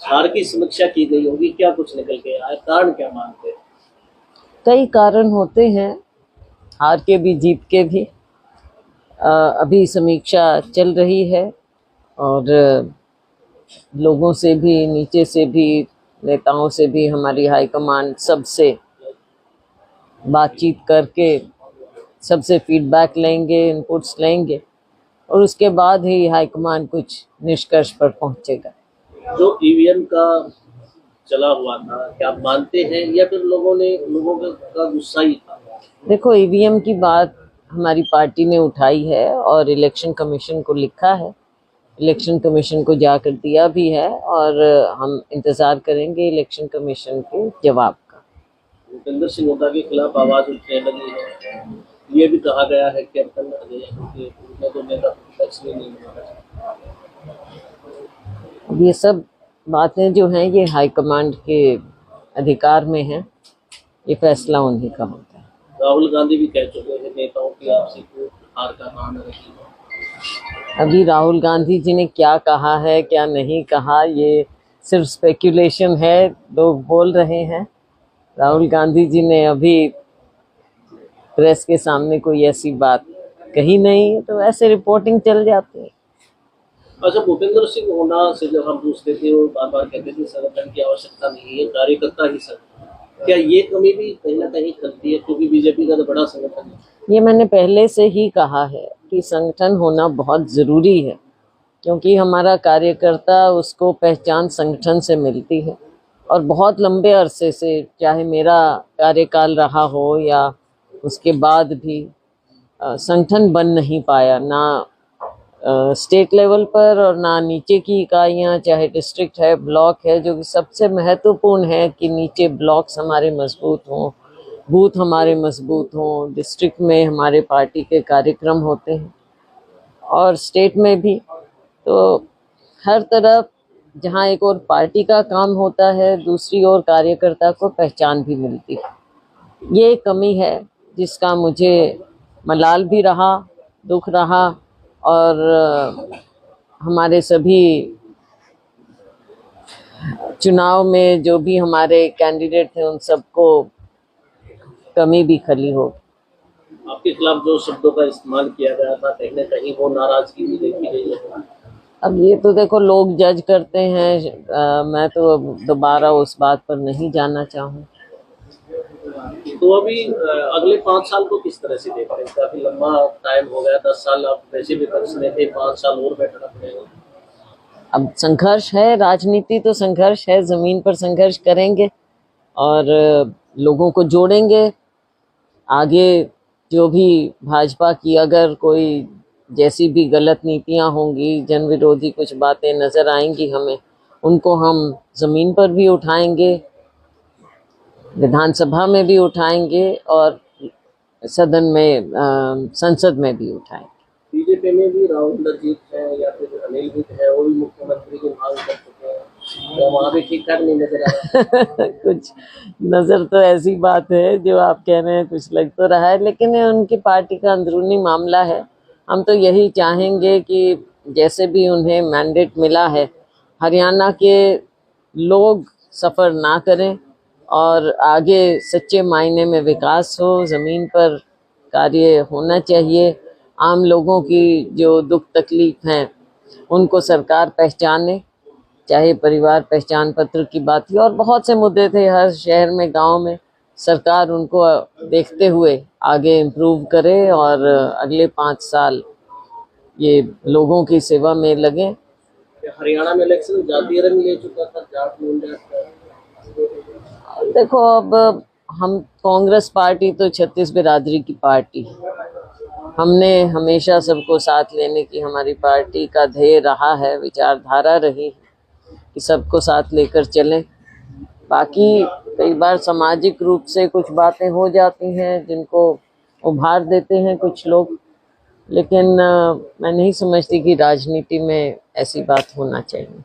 हार की समीक्षा की गई होगी, क्या कुछ निकल के आया, कारण क्या मानते हैं? कई कारण होते हैं, हार के भी जीत के भी। अभी समीक्षा चल रही है और लोगों से भी, नीचे से भी, नेताओं से भी, हमारी हाईकमांड सबसे बातचीत करके सबसे फीडबैक लेंगे, इनपुट्स लेंगे और उसके बाद ही हाईकमांड कुछ निष्कर्ष पर पहुंचेगा। जो ईवीएम का चला हुआ था, क्या आप मानते हैं या फिर लोगों का गुस्सा ही था? देखो, ईवीएम की बात हमारी पार्टी ने उठाई है और इलेक्शन कमीशन को लिखा है, इलेक्शन कमीशन को जाकर दिया भी है और हम इंतजार करेंगे इलेक्शन कमीशन के जवाब का। भूपेंद्र सिंह हुड्डा के खिलाफ आवाज उठने लगी है, ये भी कहा गया है कि कैप्टन आ गए क्योंकि उनमें तो नेता प्रतिपक्ष भी नहीं बना। अब ये सब बातें जो हैं ये हाईकमांड के अधिकार में हैं, ये फैसला उन्हीं का होता है। राहुल गांधी भी कह चुके हैं नेताओं की आपसी हार का कारण रही है। अभी राहुल गांधी जी ने क्या कहा है, क्या नहीं कहा, ये सिर्फ स्पेक्यूलेशन है, लोग बोल रहे हैं। राहुल गांधी जी ने अभी प्रेस के सामने कोई ऐसी बात कही नहीं है, तो ऐसे रिपोर्टिंग चल जाती है। अच्छा, भूपेंद्र सिंह हुड्डा से जब हम पूछते थे वो बार बार कहते थे संगठन की आवश्यकता नहीं है, कार्यकर्ता ही सब। क्या ये कमी भी कहीं ना कहीं खलती है, क्योंकि बीजेपी का तो बड़ा संगठन है? ये मैंने पहले से ही कहा है कि संगठन होना बहुत ज़रूरी है, क्योंकि हमारा कार्यकर्ता, उसको पहचान संगठन से मिलती है और बहुत लंबे अरसे से, चाहे मेरा कार्यकाल रहा हो या उसके बाद भी, संगठन बन नहीं पाया, ना स्टेट लेवल पर और ना नीचे की इकाइयां, चाहे डिस्ट्रिक्ट है, ब्लॉक है, जो कि सबसे महत्वपूर्ण है कि नीचे ब्लॉक्स हमारे मजबूत हों, बूथ हमारे मजबूत हों, डिस्ट्रिक्ट में हमारे पार्टी के कार्यक्रम होते हैं और स्टेट में भी। तो हर तरफ जहाँ एक और पार्टी का काम होता है, दूसरी ओर कार्यकर्ता को पहचान भी मिलती है। ये एक कमी है जिसका मुझे मलाल भी रहा, दुख रहा और हमारे सभी चुनाव में जो भी हमारे कैंडिडेट थे उन सबको कमी भी खली हो। आपके खिलाफ जो शब्दों का इस्तेमाल किया गया था, कहीं ना कहीं वो नाराजगी भी देखी गई है। अब ये तो देखो लोग जज करते हैं, मैं तो अब दोबारा उस बात पर नहीं जाना चाहूँ। तो अभी अगले 5 साल को किस तरह से देख रहे हैं? काफी लंबा टाइम हो गया, 10 साल आप वैसे भी पक्ष में थे, 5 साल और बैठना पड़ेगा। अब संघर्ष है, राजनीति तो संघर्ष है, जमीन पर संघर्ष करेंगे और लोगों को जोड़ेंगे। आगे जो भी भाजपा की अगर कोई जैसी भी गलत नीतियां होंगी, जन विरोधी कुछ बातें नजर आएंगी हमें, उनको हम जमीन पर भी उठाएंगे, विधानसभा में भी उठाएंगे और सदन में, संसद में भी उठाएंगे। बीजेपी में भी राहुल जीत है या फिर अनिल विज है, वो भी मुख्यमंत्री की मांग कर चुके हैं, तो वहाँ भी ठीक ठाक नहीं नजर आ रहा। कुछ नजर तो ऐसी बात है जो आप कह रहे हैं, कुछ लग तो रहा है, लेकिन ये उनकी पार्टी का अंदरूनी मामला है। हम तो यही चाहेंगे कि जैसे भी उन्हें मैंडेट मिला है, हरियाणा के लोग सफ़र ना करें और आगे सच्चे मायने में विकास हो, ज़मीन पर कार्य होना चाहिए। आम लोगों की जो दुख तकलीफ हैं उनको सरकार पहचाने, चाहे परिवार पहचान पत्र की बात थी और बहुत से मुद्दे थे हर शहर में, गांव में। सरकार उनको देखते हुए आगे इम्प्रूव करे और अगले 5 साल ये लोगों की सेवा में लगे। हरियाणा में इलेक्शन जातीय रंग ले चुका था, जाट मूंडा। देखो, अब हम कांग्रेस पार्टी तो 36 बिरादरी की पार्टी है। हमने हमेशा सबको साथ लेने की, हमारी पार्टी का ध्येय रहा है, विचारधारा रही है कि सबको साथ लेकर चलें। बाकी कई बार सामाजिक रूप से कुछ बातें हो जाती हैं जिनको उभार देते हैं कुछ लोग, लेकिन मैं नहीं समझती कि राजनीति में ऐसी बात होना चाहिए।